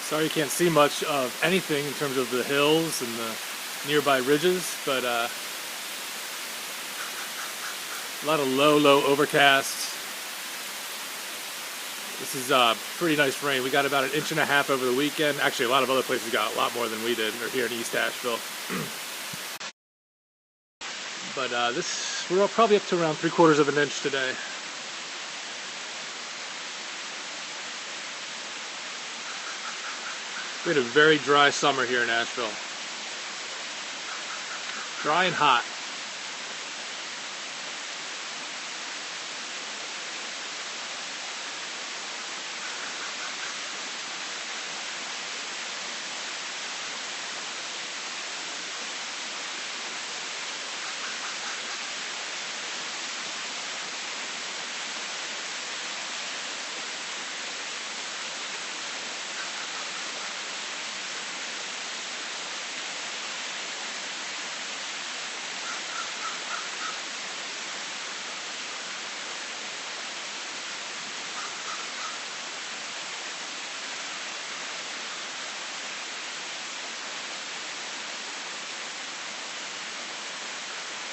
Sorry you can't see much of anything in terms of the hills and the nearby ridges, but a lot of low overcast. This is pretty nice rain. We got about 1.5 inches over the weekend. Actually, a lot of other places got a lot more than we did, or here in East Asheville. But we're probably up to around 3/4 inch today. We had a very dry summer here in Asheville. Dry and hot.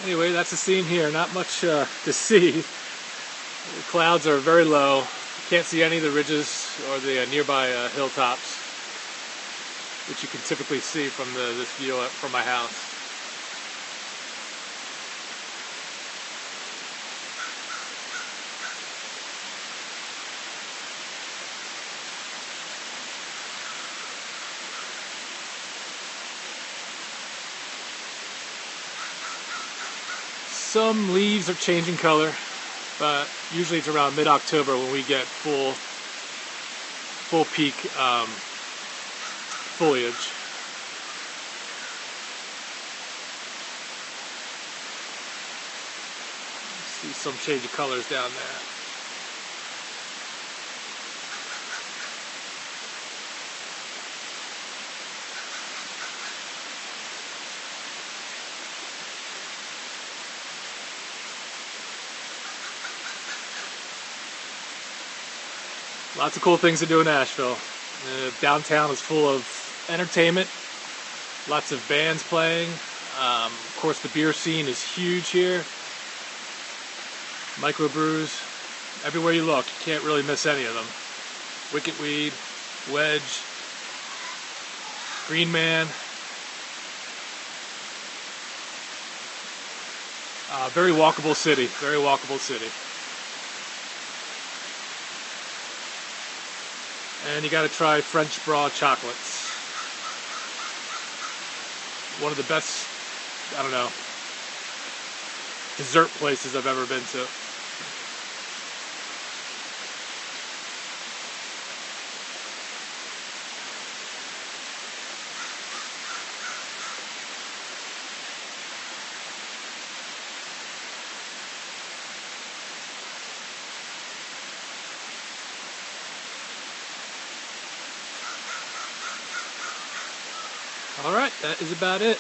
Anyway, that's the scene here. Not much to see. The clouds are very low. You can't see any of the ridges or the nearby hilltops, which you can typically see from this view from my house. Some leaves are changing color, but usually it's around mid-October when we get full peak foliage. See some change of colors down there. Lots of cool things to do in Asheville. Downtown is full of entertainment, lots of bands playing. Of course, the beer scene is huge here. Microbrews, everywhere you look, you can't really miss any of them. Wicked Weed, Wedge, Green Man. Very walkable city, very walkable city. And you got to try French Bra chocolates. One of the best, I don't know, dessert places I've ever been to. Alright, that is about it.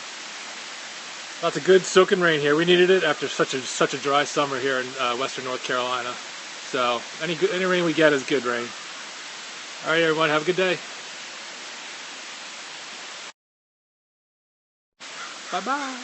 Lots of good soaking rain here. We needed it after such a dry summer here in western North Carolina. So any rain we get is good rain. Alright everyone, have a good day. Bye bye.